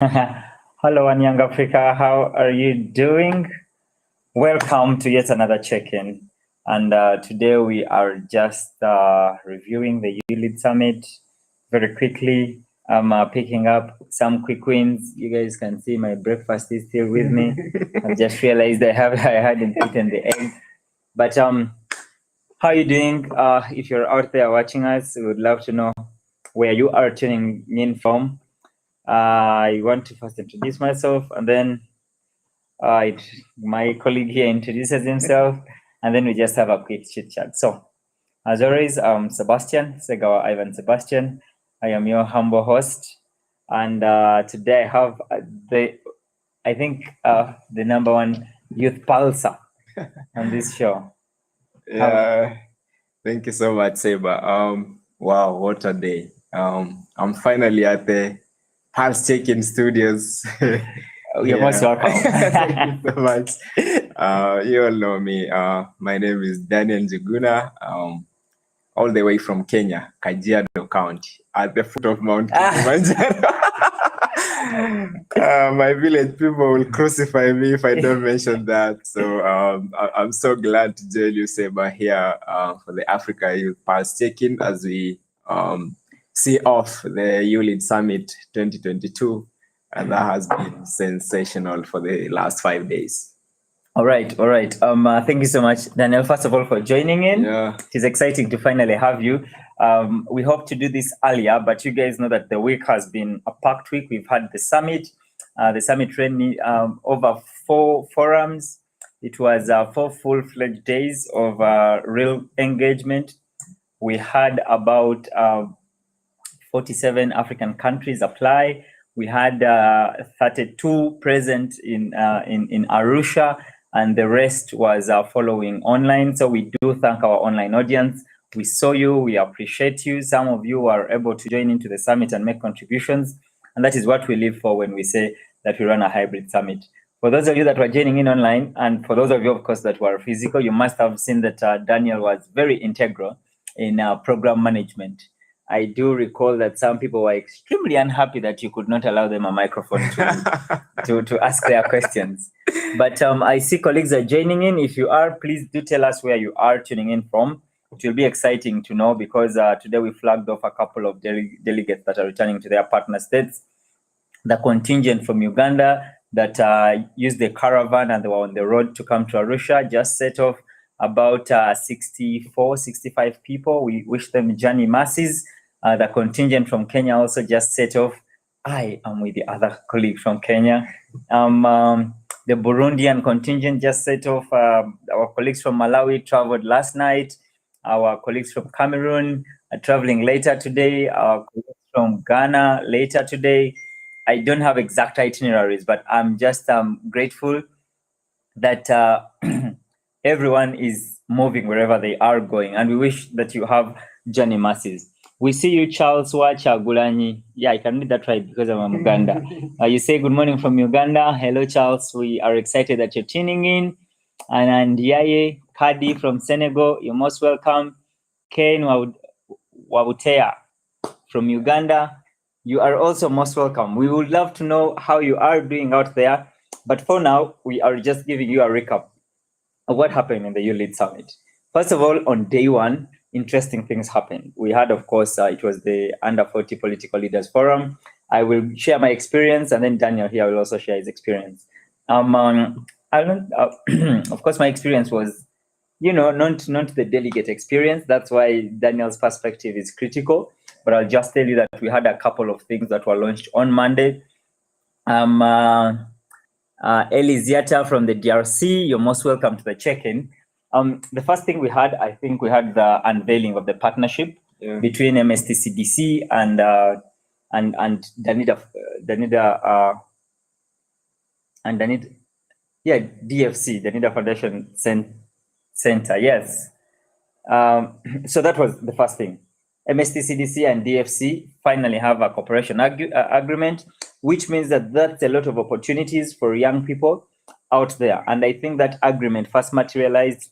Hello, and Young Africa. How are you doing? Welcome to yet another check-in. And today we are just reviewing the YouLead Summit very quickly. I'm picking up some quick wins. You guys can see my breakfast is still with me. I've just realized I hadn't eaten the egg. But how are you doing? If you're out there watching us, we would love to know where you are tuning in from. I want to first introduce myself, and then my colleague here introduces himself, and then we just have a quick chit chat. So, as always, I'm Sebastian, Segawa Ivan Sebastian. I am your humble host, and today I have the number one youth pulsar on this show. Yeah, thank you so much, Seba. Wow, what a day. I'm finally at the Pulse Checkin Studios. You're most welcome. Thank you so much. You all know me. My name is Daniel Njuguna, all the way from Kenya, Kajiado County, at the foot of Mount Kilimanjaro. My village people will crucify me if I don't mention that. So I'm so glad to join you, Seba, here for the Africa Youth Pulse Check-in as we see off the YouLead Summit 2022. And that has been sensational for the last 5 days. All right. Thank you so much, Daniel, first of all, for joining in. Yeah. It is exciting to finally have you. We hope to do this earlier, but you guys know that the week has been a packed week. We've had the summit. The summit ran over 4 forums. It was 4 full-fledged days of real engagement. We had about 47 African countries apply. We had 32 present in Arusha, and the rest was following online. So we do thank our online audience. We saw you, we appreciate you. Some of you are able to join into the summit and make contributions. And that is what we live for when we say that we run a hybrid summit. For those of you that were joining in online, and for those of you, of course, that were physical, you must have seen that Daniel was very integral in program management. I do recall that some people were extremely unhappy that you could not allow them a microphone to ask their questions. But I see colleagues are joining in. If you are, please do tell us where you are tuning in from. It will be exciting to know because today we flagged off a couple of delegates that are returning to their partner states. The contingent from Uganda that used the caravan and they were on the road to come to Arusha just set off about 64, 65 people. We wish them journey masses. The contingent from Kenya also just set off. I am with the other colleague from Kenya. The Burundian contingent just set off. Our colleagues from Malawi traveled last night. Our colleagues from Cameroon are traveling later today. Our colleagues from Ghana later today. I don't have exact itineraries, but I'm just grateful that everyone is moving wherever they are going. And we wish that you have journey masses. We see you, Charles Wachagulanyi. Yeah, I can read that right because I'm Uganda. You say good morning from Uganda. Hello, Charles. We are excited that you're tuning in. And Yaye Kadi from Senegal, you're most welcome. Ken Wabutea from Uganda, you are also most welcome. We would love to know how you are doing out there. But for now, we are just giving you a recap of what happened in the YouLead Summit. First of all, on day 1, interesting things happened. We had, of course, it was the Under 40 Political Leaders Forum. I will share my experience, and then Daniel here will also share his experience. Of course, my experience was, not the delegate experience. That's why Daniel's perspective is critical. But I'll just tell you that we had a couple of things that were launched on Monday. Eliziata from the DRC, you're most welcome to the check-in. The first thing we had, I think we had the unveiling of the partnership between MSTCDC and DFC, Danida Foundation Center. Yes. So that was the first thing. MSTCDC and DFC finally have a cooperation agreement, which means that that's a lot of opportunities for young people out there. And I think that agreement first materialized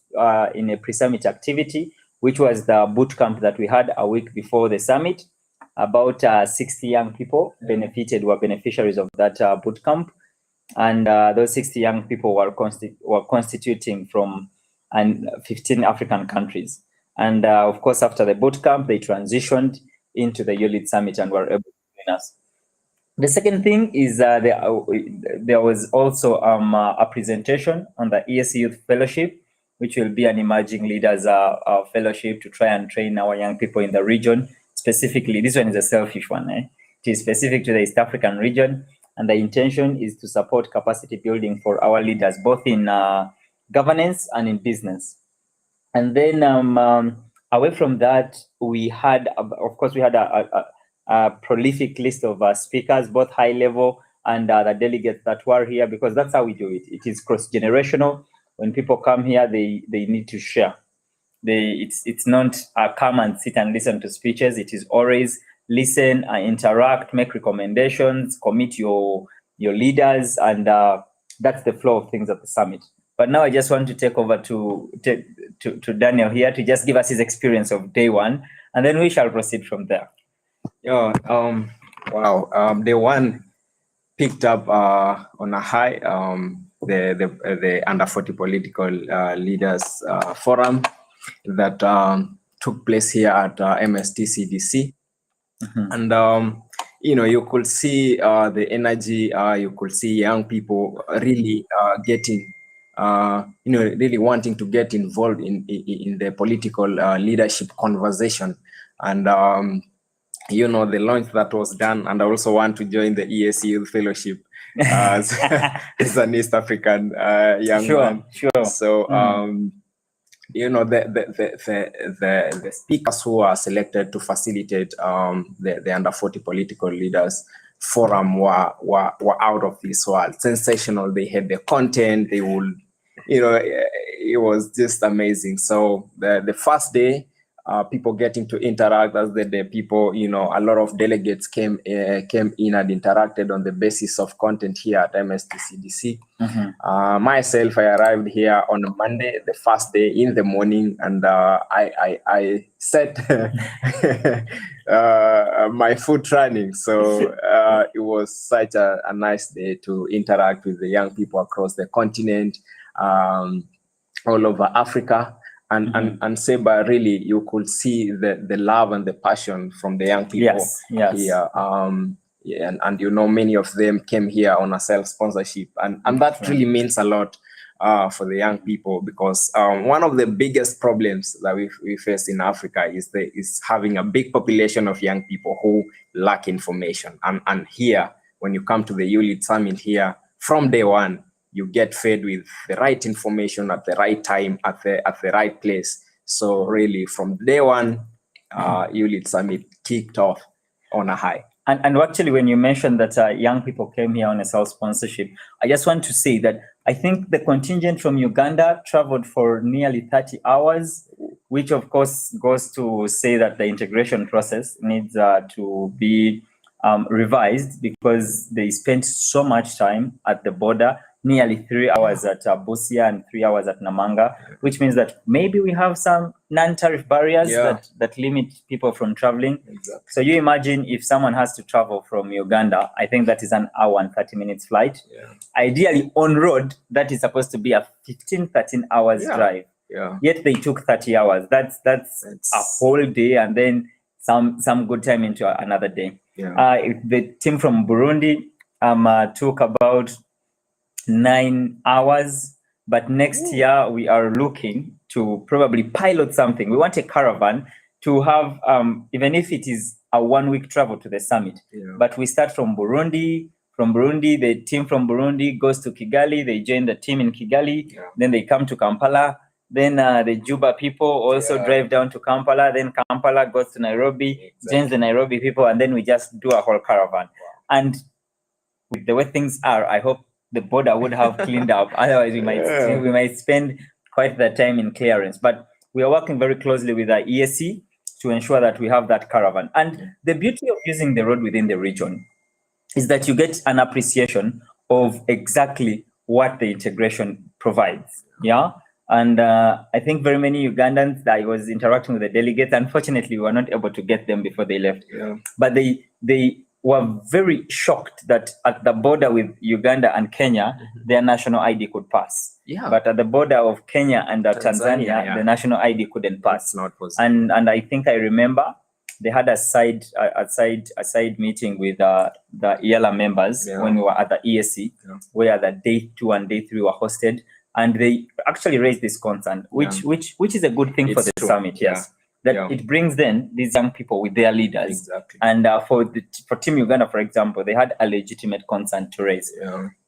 in a pre-summit activity, which was the boot camp that we had a week before the summit. About 60 young people were beneficiaries of that boot camp. And those 60 young people were constituting from 15 African countries. And of course, after the boot camp, they transitioned into the YouLead Summit and were able to join us. The second thing is there was also a presentation on the ESC Youth Fellowship, which will be an emerging leaders fellowship to try and train our young people in the region. Specifically, this one is a selfish one. It is specific to the East African region, and the intention is to support capacity building for our leaders, both in governance and in business. And then away from that, we had, of course, a prolific list of speakers, both high level and the delegates that were here, because that's how we do it. It is cross-generational. When people come here, they need to share. It's not come and sit and listen to speeches. It is always listen, interact, make recommendations, commit your leaders, and that's the flow of things at the summit. But now I just want to take over to Daniel here to just give us his experience of day one, and then we shall proceed from there. Yeah. Wow. Day one picked up on a high. The Under 40 Political Leaders Forum that took place here at MSTCDC. And you could see the energy. You could see young people really getting, really wanting to get involved in the political leadership conversation. And the launch that was done, and I also want to join the ESC Youth Fellowship as an East African young man. Sure. So the speakers who are selected to facilitate the Under 40 Political Leaders Forum were out of this world. Sensational. They had the content. They would, it was just amazing. So the first day, people getting to interact as the people, a lot of delegates came in and interacted on the basis of content here at MSTCDC. Myself, I arrived here on a Monday, the first day in the morning, and I set my foot running. So it was such a nice day to interact with the young people across the continent, all over Africa. And Seba, really, you could see the love and the passion from the young people here. And many of them came here on a self-sponsorship. And that really means a lot for the young people, because one of the biggest problems that we face in Africa is having a big population of young people who lack information. And here, when you come to the YouLead Summit here, from day one, you get fed with the right information at the right time, at the right place. So really, from day one, YouLead Summit kicked off on a high. And actually, when you mentioned that young people came here on a self-sponsorship, I just want to say that I think the contingent from Uganda traveled for nearly 30 hours, which of course goes to say that the integration process needs to be revised, because they spent so much time at the border, nearly 3 hours at Busia and 3 hours at Namanga, which means that maybe we have some non-tariff barriers that limit people from traveling. Exactly. So you imagine if someone has to travel from Uganda, I think that is an hour and 30 minutes flight. Ideally on road, that is supposed to be a 13 hours drive. Yet they took 30 hours. That's a whole day, and then some good time into another day. The team from Burundi took about 9 hours, but next year we are looking to probably pilot something. We want a caravan to have, even if it is a 1 week travel to the summit, but we start from Burundi. From Burundi, the team from Burundi goes to Kigali. They join the team in Kigali. Then they come to Kampala. Then the Juba people also drive down to Kampala. Then Kampala goes to Nairobi, joins the Nairobi people, and then we just do a whole caravan. And with the way things are, I hope the border would have cleaned up. Otherwise, we might spend quite the time in clearance. But we are working very closely with the ESC to ensure that we have that caravan. And the beauty of using the road within the region is that you get an appreciation of exactly what the integration provides. And I think very many Ugandans that I was interacting with the delegates. Unfortunately, we were not able to get them before they left. Yeah. But they were very shocked that at the border with Uganda and Kenya, their national ID could pass. Yeah. But at the border of Kenya and Tanzania, the national ID couldn't pass. It's not possible. And I think I remember they had a side meeting with the ELA members when we were at the ESC, where the day 2 and day 3 were hosted, and they actually raised this concern, which is a good thing for the summit. Yes, that it brings then these young people with their leaders. Exactly. And for Team Uganda, for example, they had a legitimate concern to raise,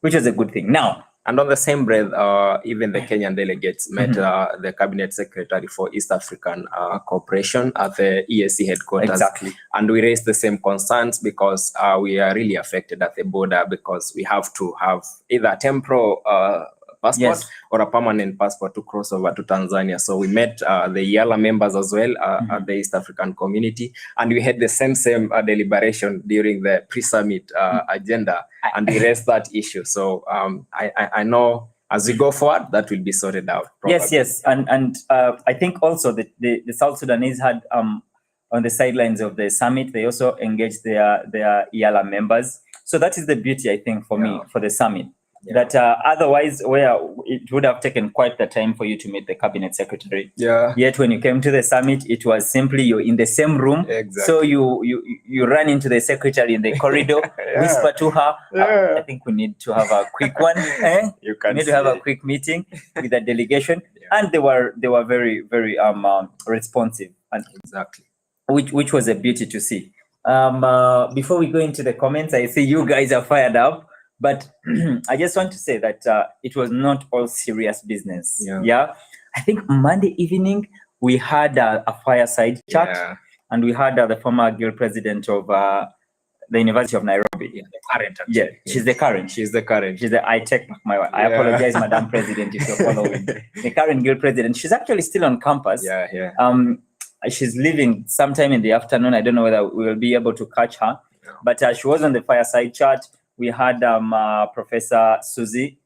which is a good thing. Now. And on the same breath, even the Kenyan delegates met the cabinet secretary for East African Cooperation at the ESC headquarters. Exactly. And we raised the same concerns because we are really affected at the border because we have to have either a temporal passport or a permanent passport to cross over to Tanzania. So we met the YALA members as well at the East African community, and we had the same deliberation during the pre-summit agenda, and we raised that issue. So I know as we go forward, that will be sorted out. Probably. Yes, and I think also the South Sudanese had on the sidelines of the summit, they also engaged their YALA members. So that is the beauty, I think, for me, for the summit. That otherwise, where it would have taken quite the time for you to meet the cabinet secretary. Yet when you came to the summit, it was simply you're in the same room. Exactly. So you run into the secretary in the corridor, whisper to her. I think we need to have a quick one. You can need to have a quick meeting with the delegation, and they were very very responsive, and exactly, which was a beauty to see. Before we go into the comments, I see you guys are fired up. But I just want to say that it was not all serious business. I think Monday evening we had a fireside chat, and we had the former guild president of the University of Nairobi. The current. Actually. She's the current. She's the current. She's the I take back my word. I apologize, Madam President, if you're following. The current guild president. She's actually still on campus. She's leaving sometime in the afternoon. I don't know whether we will be able to catch her, but she was on the fireside chat. We had Professor Susie,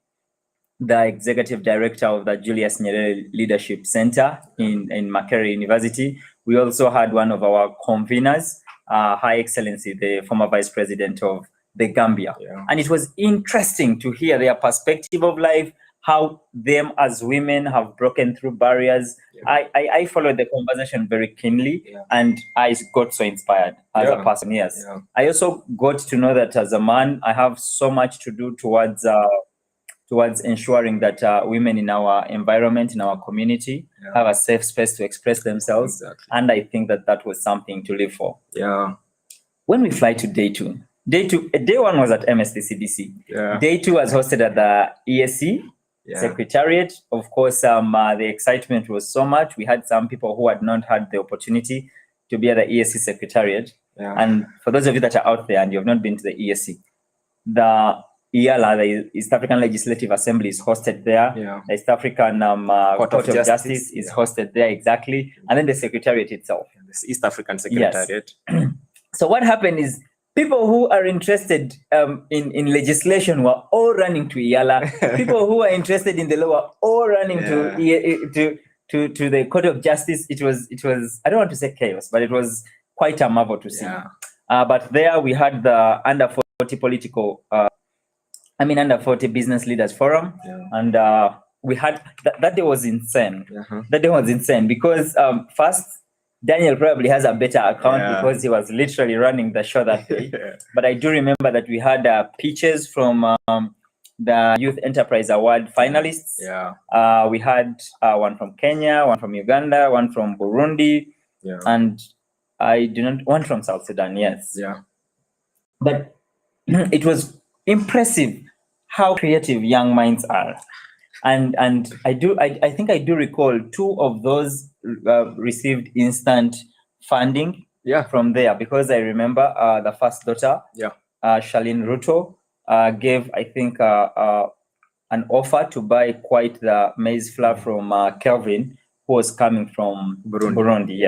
the executive director of the Julius Nyerere Leadership Center in Makerere University. We also had one of our conveners, High Excellency, the former vice president of the Gambia. And it was interesting to hear their perspective of life, how them as women have broken through barriers. I followed the conversation very keenly, and I got so inspired as a person. I also got to know that as a man, I have so much to do towards ensuring that women in our environment, in our community, have a safe space to express themselves. And I think that was something to live for. When we fly to day 2, day 1 was at MSTCDC. Day 2 was hosted at the ESC Secretariat. Of course, the excitement was so much. We had some people who had not had the opportunity to be at the ESC Secretariat. And for those of you that are out there and you have not been to the ESC, the EALA, the East African Legislative Assembly, is hosted there. The East African Court of Justice is hosted there, exactly. And then the Secretariat itself. The East African Secretariat. So what happened is, people who are interested in legislation were all running to EALA. People who are interested in the law were all running to the Court of Justice. It was I don't want to say chaos, but it was quite a marvel to see. But there we had the under 40 political, under 40 business leaders forum, and we had that day was insane. That day was insane because first, Daniel probably has a better account because he was literally running the show that day. But I do remember that we had pitches from the Youth Enterprise Award finalists. We had one from Kenya, one from Uganda, one from Burundi, and one from South Sudan. But it was impressive how creative young minds are. And I think I do recall 2 of those received instant funding from there, because I remember the first daughter, Charlene Ruto, gave, I think, an offer to buy quite the maize flour from Kelvin, who was coming from Burundi.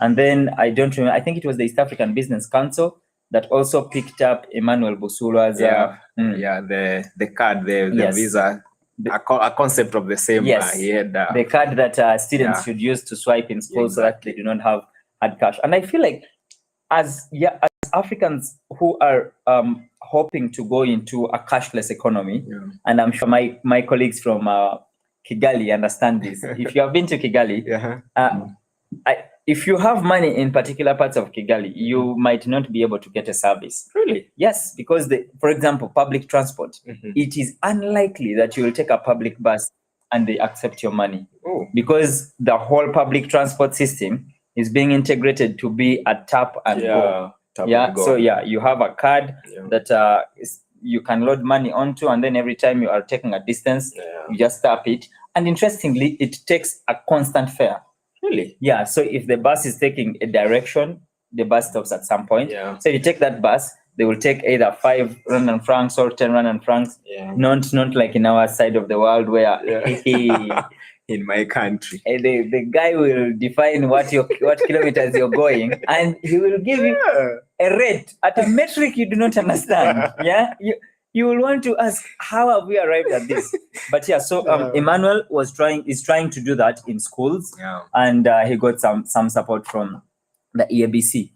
And then I don't remember, I think it was the East African Business Council that also picked up Emmanuel Busula's the card, the visa a concept of the same. Yes, he had the card that students should use to swipe in school, so that they do not have hard cash. And I feel like as Africans who are hoping to go into a cashless economy, and I'm sure my colleagues from Kigali understand this. If you have been to Kigali, if you have money in particular parts of Kigali, you might not be able to get a service. Really? Yes, because for example, public transport, it is unlikely that you will take a public bus and they accept your money. Because the whole public transport system is being integrated to be a tap and go. So you have a card that you can load money onto, and then every time you are taking a distance, you just tap it. And interestingly, it takes a constant fare. Really? Yeah. So if the bus is taking a direction, the bus stops at some point. So if you take that bus, they will take either 5 Rwandan francs or 10 Rwandan francs. Not like in our side of the world where in my country, the guy will define what kilometers you're going, and he will give you a rate at a metric you do not understand. You will want to ask, how have we arrived at this? But so Emmanuel is trying to do that in schools, and he got some support from the EABC.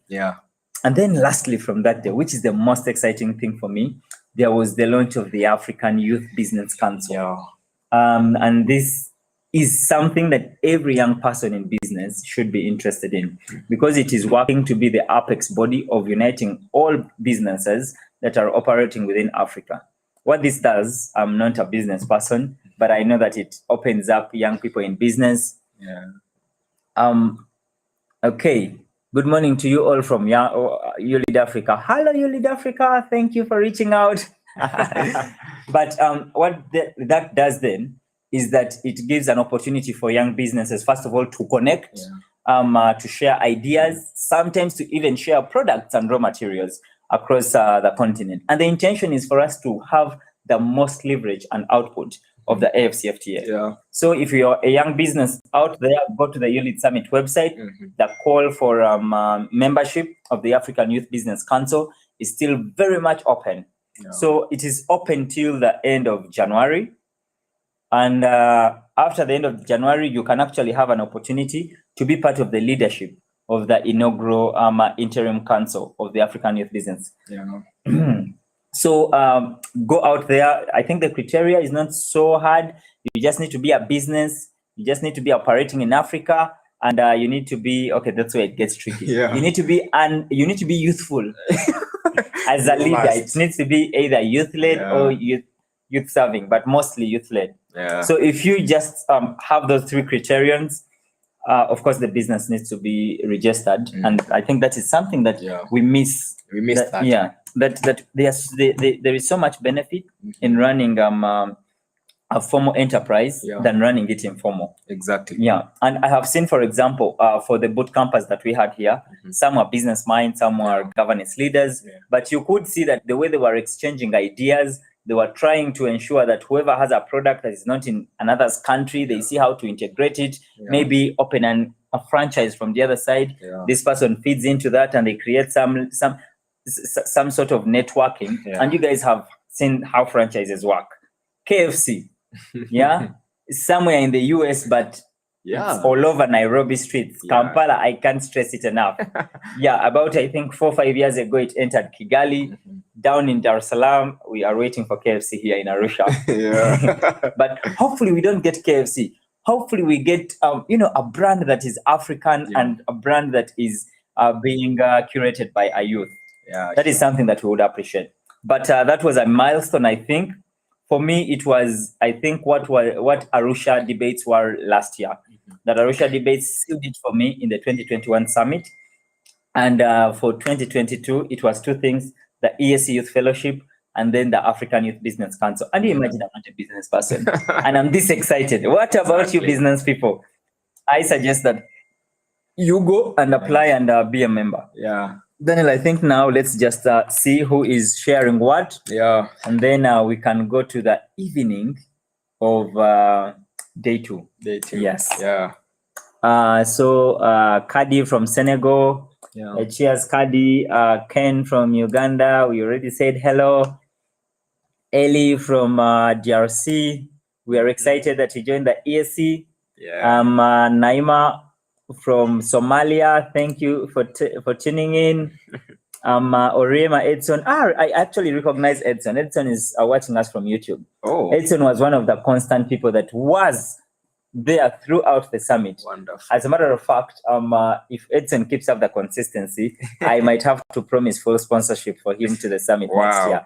And then lastly, from that day, which is the most exciting thing for me, there was the launch of the African Youth Business Council. And this is something that every young person in business should be interested in, because it is working to be the apex body of uniting all businesses that are operating within Africa. What this does, I'm not a business person, but I know that it opens up young people in business. Okay. Good morning to you all from YouLead Africa. Hello, YouLead Africa. Thank you for reaching out. But what that does then is that it gives an opportunity for young businesses, first of all, to connect, to share ideas, sometimes to even share products and raw materials across the continent. And the intention is for us to have the most leverage and output of the AFCFTA. So if you're a young business out there, go to the YouLead Summit website. The call for membership of the African Youth Business Council is still very much open. So it is open till the end of January. And after the end of January, you can actually have an opportunity to be part of the leadership of the inaugural interim council of the African Youth Business. So go out there. I think the criteria is not so hard. You just need to be a business. You just need to be operating in Africa, and you need to be that's where it gets tricky. You need to be youthful as a leader. It needs to be either youth-led or youth serving, but mostly youth-led. So if you just have those 3 criterions, of course, the business needs to be registered, and I think that is something that we miss. That. That there is so much benefit in running a formal enterprise than running it informal. Exactly. And I have seen, for example, for the boot campers that we had here, some were business minds, some were governance leaders, but you could see that the way they were exchanging ideas, they were trying to ensure that whoever has a product that is not in another's country, they see how to integrate it, maybe open a franchise from the other side. This person feeds into that, and they create some sort of networking. And you guys have seen how franchises work. KFC, somewhere in the US, but it's all over Nairobi streets. Kampala, I can't stress it enough. About I think 4 or 5 years ago, it entered Kigali. Down in Dar es Salaam, we are waiting for KFC here in Arusha. But hopefully we don't get KFC. Hopefully we get a brand that is African and a brand that is being curated by a youth. That is something that we would appreciate. But that was a milestone, I think. For me, it was, I think, what Arusha debates were last year. That Arusha debates sealed it for me in the 2021 summit. And for 2022, it was 2 things: the ESC Youth Fellowship and then the African Youth Business Council. And you imagine I'm not a business person and I'm this excited. What about you business people? I suggest that you go and apply and be a member. Daniel, I think now let's just see who is sharing what. And then we can go to the evening of day 2. Yes. So Kadi from Senegal. Cheers, Kadi. Ken from Uganda. We already said hello. Eli from DRC. We are excited that he joined the ESC. Yeah. Naima from Somalia, thank you for tuning in. Orema Edson. I actually recognize Edson. Edson is watching us from YouTube. Oh. Edson was one of the constant people that was there throughout the summit. Wonderful. As a matter of fact, if Edson keeps up the consistency, I might have to promise full sponsorship for him to the summit next year.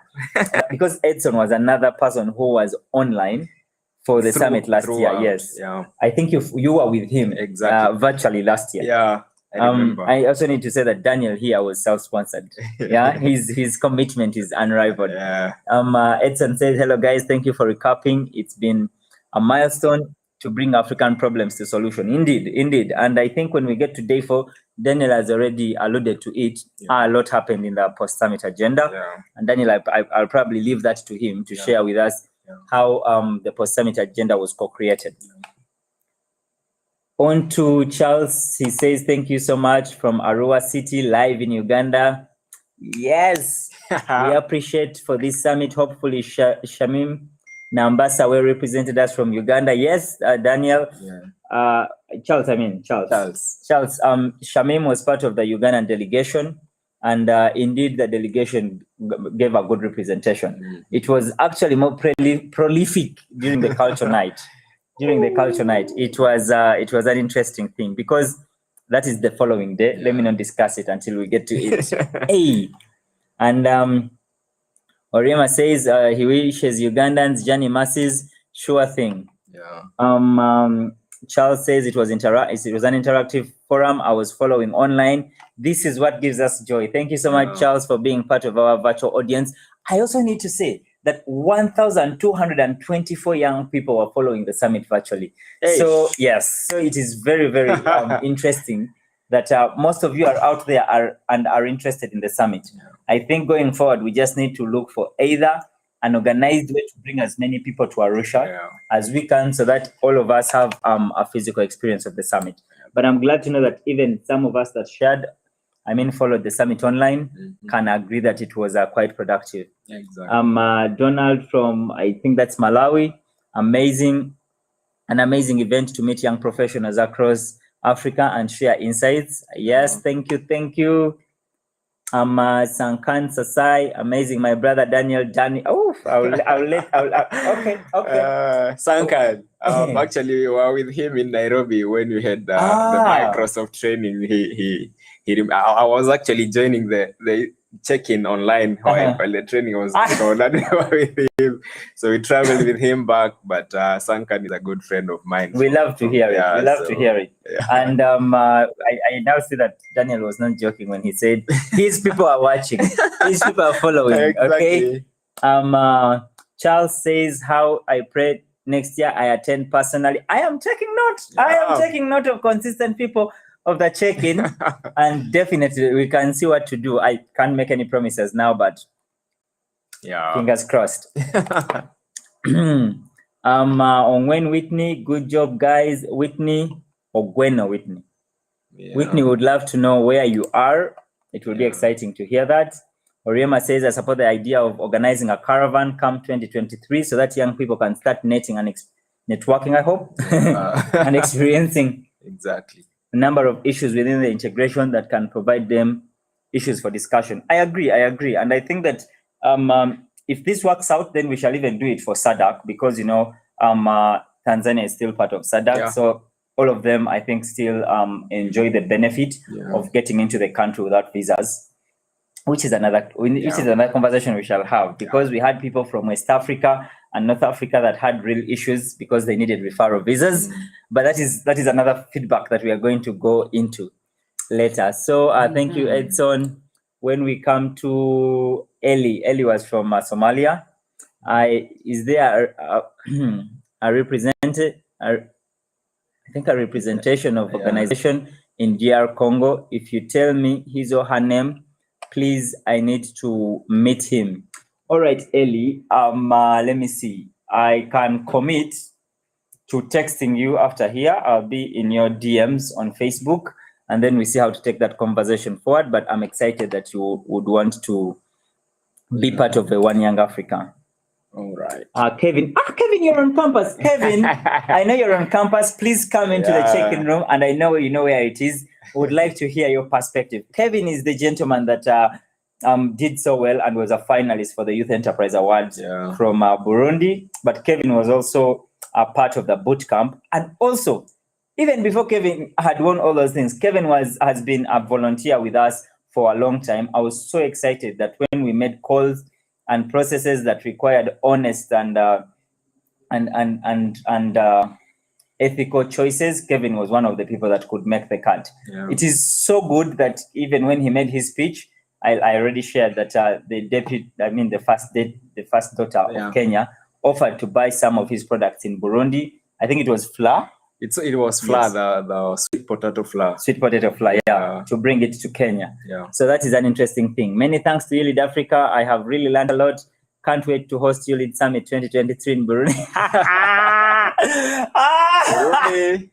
Because Edson was another person who was online for the summit last year. Yes. Yeah. I think you were with him virtually last year. Yeah. I remember. I also need to say that Daniel here was self-sponsored. Yeah, his commitment is unrivaled. Yeah. Edson says, hello guys, thank you for recapping. It's been a milestone to bring African problems to solution. Indeed. And I think when we get to day 4, Daniel has already alluded to it. A lot happened in the post-summit agenda. Yeah. And Daniel, I'll probably leave that to him to share with us how the post-summit agenda was co-created. On to Charles, he says, thank you so much from Arua City, live in Uganda. Yes, we appreciate for this summit. Hopefully, Shamim Nambasa will represented us from Uganda. Yes, Daniel. Yeah. Charles. Shamim was part of the Ugandan delegation, and indeed the delegation gave a good representation. It was actually more prolific during the culture night. It was an interesting thing because that is the following day. Let me not discuss it until we get to it. Hey, and Oriema says he wishes Ugandans journey masses. Sure thing. Yeah. Charles says it was an interactive forum. I was following online. This is what gives us joy. Thank you so much, Charles, for being part of our virtual audience. I also need to say that 1,224 young people were following the summit virtually. Hey. So yes, so it is very, very interesting that most of you are out there are interested in the summit. Yeah. I think going forward, we just need to look for either an organized way to bring as many people to Arusha as we can, so that all of us have a physical experience of the summit. But I'm glad to know that even some of us that followed the summit online, can agree that it was quite productive. Exactly. Donald from, I think that's Malawi. An amazing event to meet young professionals across Africa and share insights. Yes, thank you. Sankan Sasai, amazing. My brother Daniel. Okay. Sankan. Actually, we were with him in Nairobi when we had the Microsoft training. I was actually joining the check-in online while the training was going on with him. So we traveled with him back, but Sankan is a good friend of mine. We love to hear it. Yeah. And I now see that Daniel was not joking when he said his people are watching, his people are following. Exactly. Okay. Charles says, how I pray next year I attend personally. I am taking note. I am taking note of consistent people of the check-in, and definitely we can see what to do. I can't make any promises now, but fingers crossed. Onwen Whitney, good job, guys. Whitney. Whitney would love to know where you are. It will be exciting to hear that. Oriema says, I support the idea of organizing a caravan come 2023 so that young people can start netting and networking, I hope, and experiencing a number of issues within the integration that can provide them issues for discussion. I agree. And I think that if this works out, then we shall even do it for SADC because, Tanzania is still part of SADC. Yeah. So all of them, I think, still enjoy the benefit of getting into the country without visas, which is another conversation we shall have, because we had people from West Africa and North Africa that had real issues because they needed referral visas. But that is another feedback that we are going to go into later. So thank you, Edson. When we come to Eli was from Somalia. Is there a representation of organization in DR Congo? If you tell me his or her name, please, I need to meet him. All right, Eli, let me see. I can commit to texting you after here. I'll be in your DMs on Facebook, and then we see how to take that conversation forward. But I'm excited that you would want to be part of the One Young Africa. All right. Kevin. Kevin, you're on campus. Kevin, I know you're on campus. Please come into the check-in room, and I know you know where it is. Would like to hear your perspective. Kevin is the gentleman that did so well and was a finalist for the Youth Enterprise Award from Burundi. But Kevin was also a part of the boot camp, and also even before Kevin had won all those things, Kevin has been a volunteer with us for a long time. I was so excited that when we made calls and processes that required honest and ethical choices, Kevin was one of the people that could make the cut. Yeah. It is so good that even when he made his speech, I already shared that the first daughter of Kenya offered to buy some of his products in Burundi. I think it was flour. It was flour, yes. the sweet potato flour. Sweet potato flour, to bring it to Kenya. Yeah. So that is an interesting thing. Many thanks to YouLead Africa. I have really learned a lot. Can't wait to host YouLead Summit 2023 in Burundi. Burundi.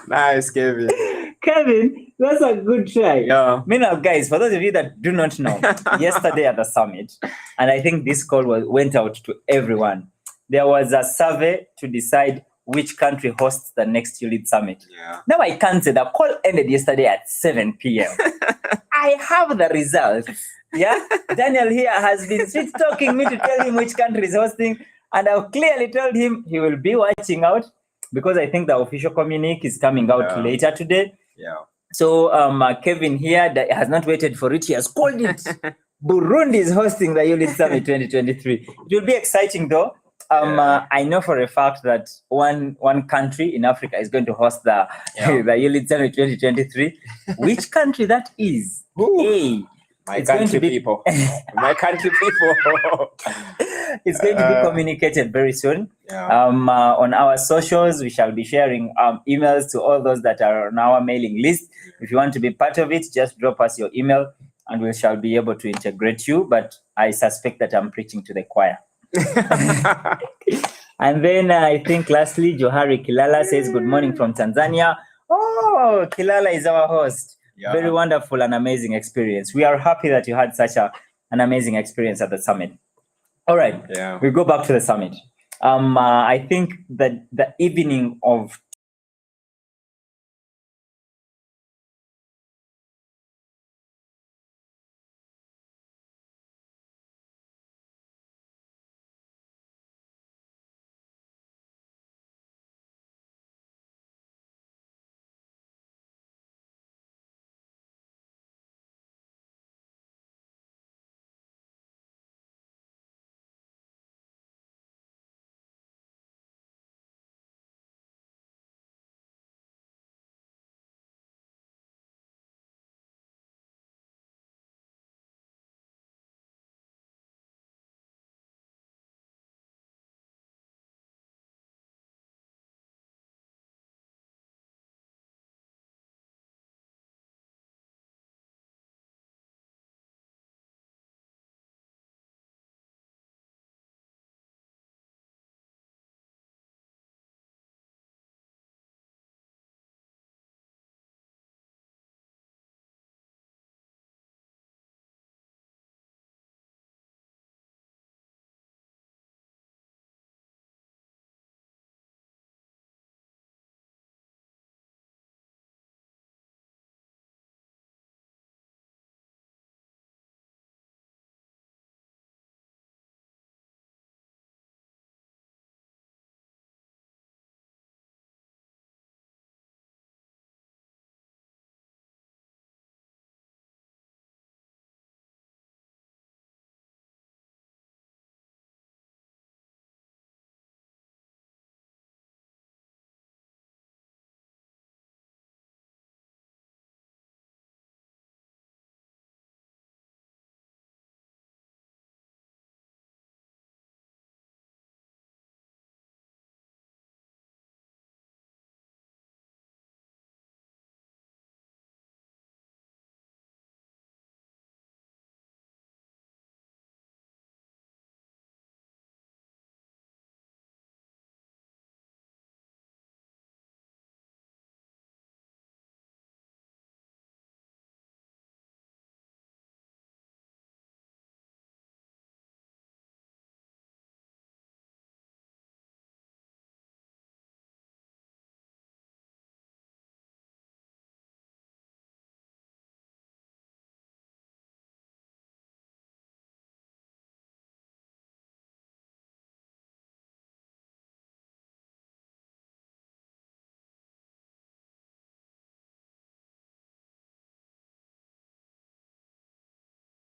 Nice, Kevin. Kevin, that's a good try. Yeah. Meanwhile, guys, for those of you that do not know, yesterday at the summit, and I think this call went out to everyone, there was a survey to decide which country hosts the next YouLead Summit. Yeah. Now I can't say the call ended yesterday at 7 p.m. I have the results. Yeah, Daniel here has been sweet talking me to tell him which country is hosting, and I've clearly told him he will be watching out because I think the official communique is coming out later today. Yeah. So Kevin here has not waited for it. He has called it. Burundi is hosting the YouLead Summit 2023. It will be exciting though. I know for a fact that one country in Africa is going to host the YouLead Summit 2023. Which country that is? Hey, my country people. My country people. It's going to be communicated very soon. Yeah. On our socials, we shall be sharing emails to all those that are on our mailing list. If you want to be part of it, just drop us your email and we shall be able to integrate you. But I suspect that I'm preaching to the choir. And then I think lastly, Johari Kilala says, good morning from Tanzania. Oh, Kilala is our host. Yeah. Very wonderful and amazing experience. We are happy that you had such an amazing experience at the summit. All right, we go back to the summit. I think that the evening of